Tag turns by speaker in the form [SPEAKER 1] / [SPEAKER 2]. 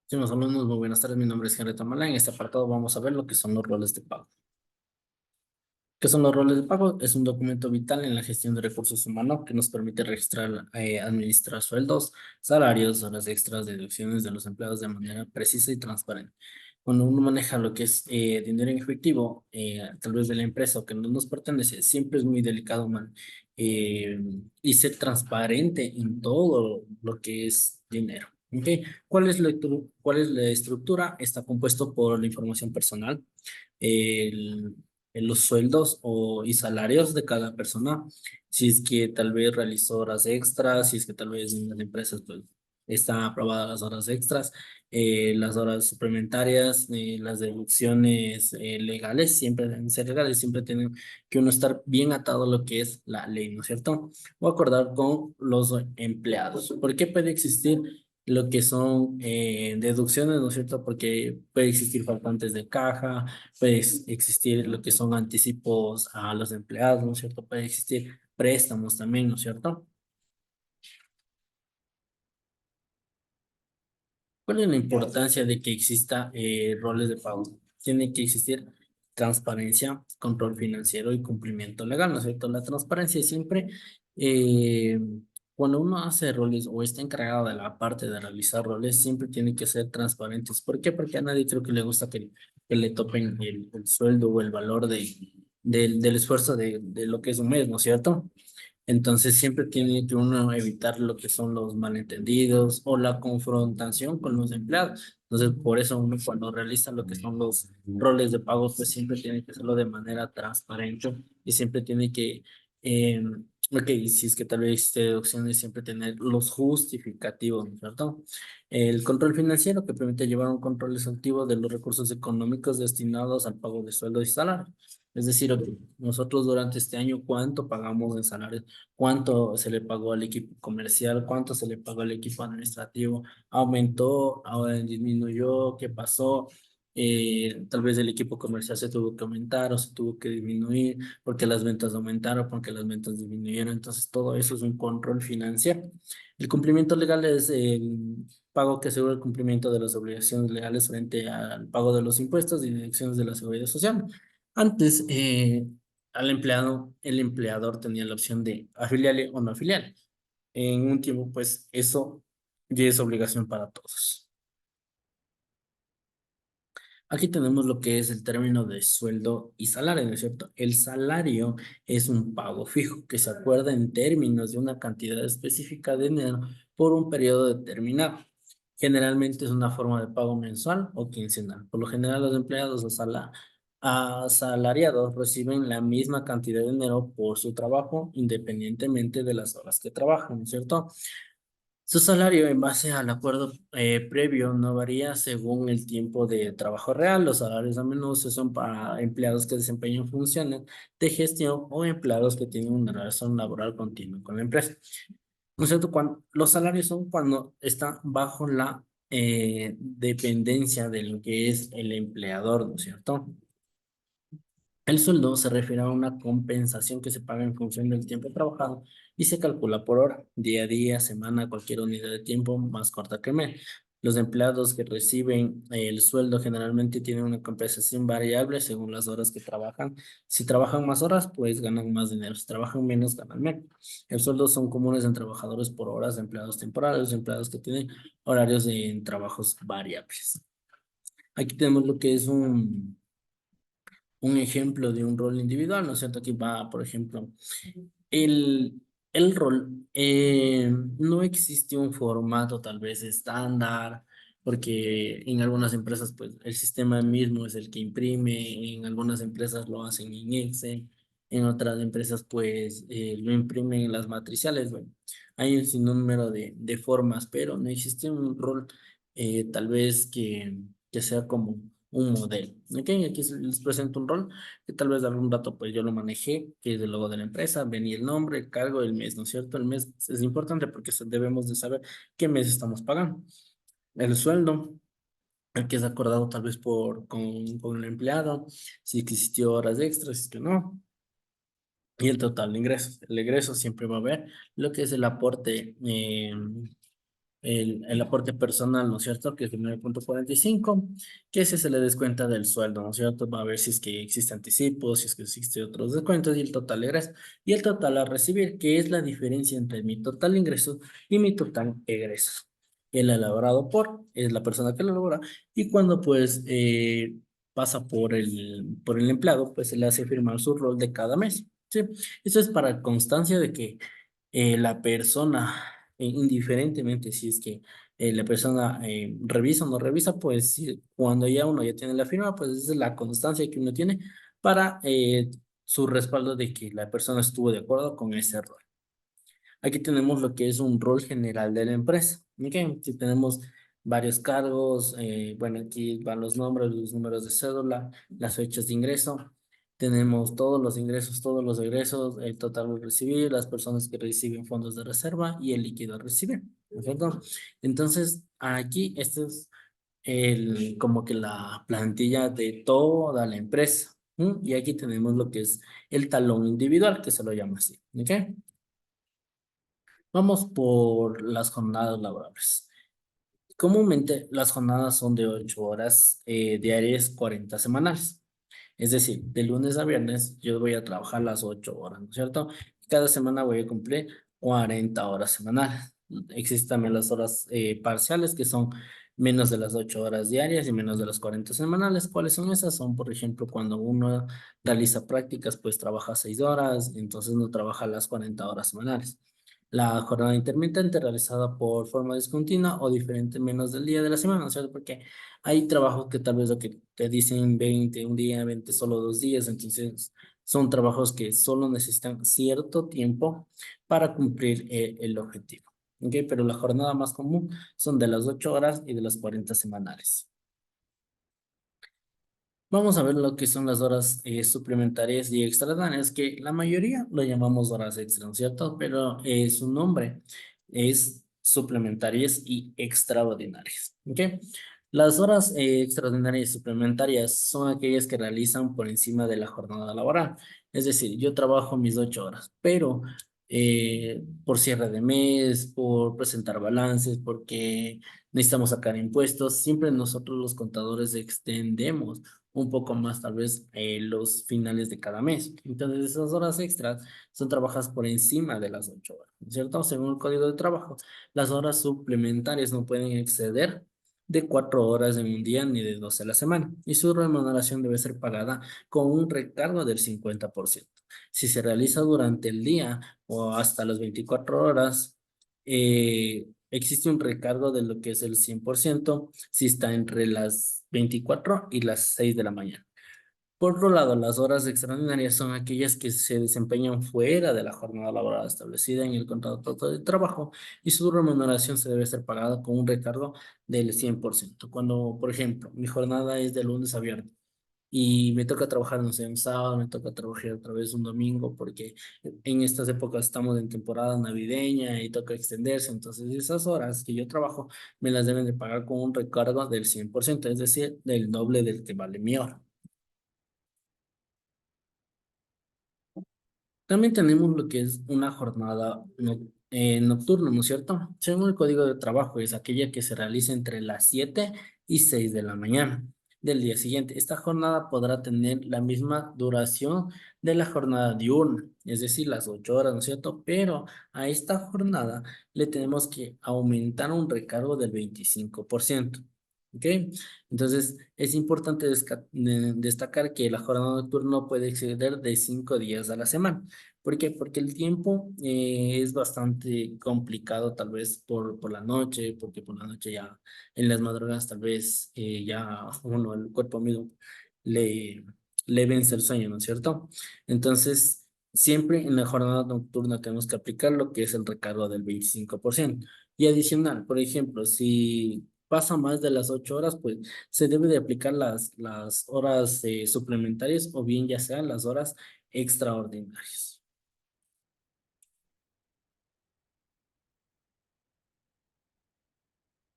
[SPEAKER 1] Sí, más o menos, muy buenas tardes. Mi nombre es Henry Tamala. En este apartado vamos a ver lo que son los roles de pago. ¿Qué son los roles de pago? Es un documento vital en la gestión de recursos humanos que nos permite registrar, administrar sueldos, salarios, horas extras, deducciones de los empleados de manera precisa y transparente. Cuando uno maneja lo que es dinero en efectivo, tal vez de la empresa o que no nos pertenece, siempre es muy delicado, man, eh, y ser transparente en todo lo que es dinero. ¿Ok? ¿Cuál es la estructura? Está compuesto por la información personal, el, los sueldos y salarios de cada persona, si es que tal vez realizó horas extras, si es que tal vez en las empresas pues están aprobadas las horas extras, las horas suplementarias, las deducciones legales, siempre deben ser legales, siempre tienen que uno estar bien atado a lo que es la ley, ¿no es cierto? O acordar con los empleados. ¿Por qué puede existir lo que son deducciones, ¿no es cierto? Porque puede existir faltantes de caja, puede existir lo que son anticipos a los empleados, ¿no es cierto? Puede existir préstamos también, ¿no es cierto? ¿Cuál es la importancia de que exista roles de pago? Tiene que existir transparencia, control financiero y cumplimiento legal, ¿no es cierto? La transparencia es siempre, eh, cuando uno hace roles o está encargado de la parte de realizar roles, siempre tiene que ser transparentes. ¿Por qué? Porque a nadie creo que le gusta que le topen el sueldo o el valor del esfuerzo de lo que es un mes, ¿no es cierto? Entonces siempre tiene que uno evitar lo que son los malentendidos o la confrontación con los empleados. Entonces por eso uno cuando realiza lo que son los roles de pago, pues siempre tiene que hacerlo de manera transparente y siempre tiene que, eh, ok, si es que tal vez existe deducciones, siempre tener los justificativos, ¿no es cierto? El control financiero que permite llevar un control exhaustivo de los recursos económicos destinados al pago de sueldos y salarios. Es decir, ok, nosotros durante este año, ¿cuánto pagamos en salarios? ¿Cuánto se le pagó al equipo comercial? ¿Cuánto se le pagó al equipo administrativo? ¿Aumentó? ¿Ahora disminuyó? ¿Qué pasó? Tal vez el equipo comercial se tuvo que aumentar o se tuvo que disminuir porque las ventas aumentaron, porque las ventas disminuyeron. Entonces, todo eso es un control financiero. El cumplimiento legal es el pago que asegura el cumplimiento de las obligaciones legales frente al pago de los impuestos y deducciones de la seguridad social. Antes, al empleado, el empleador tenía la opción de afiliarle o no afiliarle. En un tiempo, pues eso ya es obligación para todos. Aquí tenemos lo que es el término de sueldo y salario, ¿no es cierto? El salario es un pago fijo que se acuerda en términos de una cantidad específica de dinero por un periodo determinado. Generalmente es una forma de pago mensual o quincenal. Por lo general, los empleados asalariados reciben la misma cantidad de dinero por su trabajo, independientemente de las horas que trabajan, ¿no es cierto? Su salario en base al acuerdo previo no varía según el tiempo de trabajo real. Los salarios a menudo son para empleados que desempeñan funciones de gestión o empleados que tienen una relación laboral continua con la empresa. ¿No es cierto? Los salarios son cuando están bajo la dependencia de lo que es el empleador, ¿no es cierto? El sueldo se refiere a una compensación que se paga en función del tiempo trabajado y se calcula por hora, día a día, semana, cualquier unidad de tiempo más corta que mes. Los empleados que reciben el sueldo generalmente tienen una compensación variable según las horas que trabajan. Si trabajan más horas, pues ganan más dinero. Si trabajan menos, ganan menos. El sueldo son comunes en trabajadores por horas, empleados temporales, empleados que tienen horarios en trabajos variables. Aquí tenemos lo que es un ejemplo de un rol individual, ¿no es cierto? Aquí va, por ejemplo, el, el rol. No existe un formato tal vez estándar, porque en algunas empresas, pues, el sistema mismo es el que imprime, en algunas empresas lo hacen en Excel, en otras empresas, pues, lo imprimen en las matriciales, bueno. Hay un sinnúmero de formas, pero no existe un rol tal vez que sea como un modelo. ¿Ok? Aquí les presento un rol que tal vez algún rato pues yo lo manejé, que es el logo de la empresa, venía el nombre, el cargo, el mes, ¿no es cierto? El mes es importante porque debemos de saber qué mes estamos pagando. El sueldo, el que es acordado tal vez con el empleado, si existió horas extras, si es que no, y el total de ingresos. El ingreso siempre va a haber lo que es el aporte el aporte personal, ¿no es cierto? Que es el 9,45, que ese se le descuenta del sueldo, ¿no es cierto? Va a ver si es que existe anticipo, si es que existe otros descuentos y el total de egreso. Y el total a recibir, que es la diferencia entre mi total ingreso y mi total egreso. El elaborado por es la persona que lo elabora y cuando pues pasa por el empleado, pues se le hace firmar su rol de cada mes. ¿Sí? Eso es para constancia de que la persona, indiferentemente si es que la persona revisa o no revisa, pues cuando ya uno ya tiene la firma, pues esa es la constancia que uno tiene para su respaldo de que la persona estuvo de acuerdo con ese rol. Aquí tenemos lo que es un rol general de la empresa. ¿Ok? Si tenemos varios cargos, bueno, aquí van los nombres, los números de cédula, las fechas de ingreso. Tenemos todos los ingresos, todos los egresos, el total a recibir, las personas que reciben fondos de reserva y el líquido a recibir. ¿Perfecto? Entonces, aquí este es como que la plantilla de toda la empresa. ¿M? Y aquí tenemos lo que es el talón individual, que se lo llama así. ¿Ok? Vamos por las jornadas laborables. Comúnmente las jornadas son de 8 horas diarias, 40 semanales. Es decir, de lunes a viernes yo voy a trabajar las 8 horas, ¿no es cierto? Cada semana voy a cumplir 40 horas semanales. Existen también las horas parciales que son menos de las 8 horas diarias y menos de las 40 semanales. ¿Cuáles son esas? Son, por ejemplo, cuando uno realiza prácticas, pues trabaja 6 horas, entonces no trabaja las 40 horas semanales. La jornada intermitente realizada por forma discontinua o diferente menos del día de la semana, ¿no es cierto? Porque hay trabajos que tal vez lo que te dicen 20 un día, 20 solo 2 días, entonces son trabajos que solo necesitan cierto tiempo para cumplir el objetivo. ¿Ok? Pero la jornada más común son de las 8 horas y de las 40 semanales. Vamos a ver lo que son las horas suplementarias y extraordinarias, que la mayoría lo llamamos horas extra, ¿no es cierto? Pero su nombre es suplementarias y extraordinarias, ¿ok? Las horas extraordinarias y suplementarias son aquellas que realizan por encima de la jornada laboral. Es decir, yo trabajo mis 8 horas, pero por cierre de mes, por presentar balances, porque necesitamos sacar impuestos, siempre nosotros los contadores extendemos un poco más tal vez los finales de cada mes. Entonces esas horas extras son trabajadas por encima de las 8 horas, ¿cierto? Según el Código de Trabajo, las horas suplementarias no pueden exceder de 4 horas en un día ni de 12 a la semana y su remuneración debe ser pagada con un recargo del 50%. Si se realiza durante el día o hasta las 24 horas, existe un recargo de lo que es el 100% si está entre las 24 y las 6 de la mañana. Por otro lado, las horas extraordinarias son aquellas que se desempeñan fuera de la jornada laboral establecida en el contrato de trabajo y su remuneración se debe ser pagada con un recargo del 100%. Cuando, por ejemplo, mi jornada es de lunes a viernes y me toca trabajar, no sé, un sábado, me toca trabajar otra vez un domingo, porque en estas épocas estamos en temporada navideña y toca extenderse, entonces esas horas que yo trabajo me las deben de pagar con un recargo del 100%, es decir, del doble del que vale mi hora. También tenemos lo que es una jornada nocturna, ¿no es cierto? Según el Código de Trabajo, es aquella que se realiza entre las 7 y 6 de la mañana del día siguiente. Esta jornada podrá tener la misma duración de la jornada diurna, es decir, las 8 horas, ¿no es cierto? Pero a esta jornada le tenemos que aumentar un recargo del 25%. ¿Ok? Entonces, es importante destacar que la jornada nocturna no puede exceder de 5 días a la semana. ¿Por qué? Porque el tiempo es bastante complicado tal vez por la noche, porque por la noche ya en las madrugadas tal vez ya uno, el cuerpo mismo le, le vence el sueño, ¿no es cierto? Entonces, siempre en la jornada nocturna tenemos que aplicar lo que es el recargo del 25%. Y adicional, por ejemplo, si pasa más de las 8 horas, pues se debe de aplicar las horas suplementarias o bien ya sean las horas extraordinarias.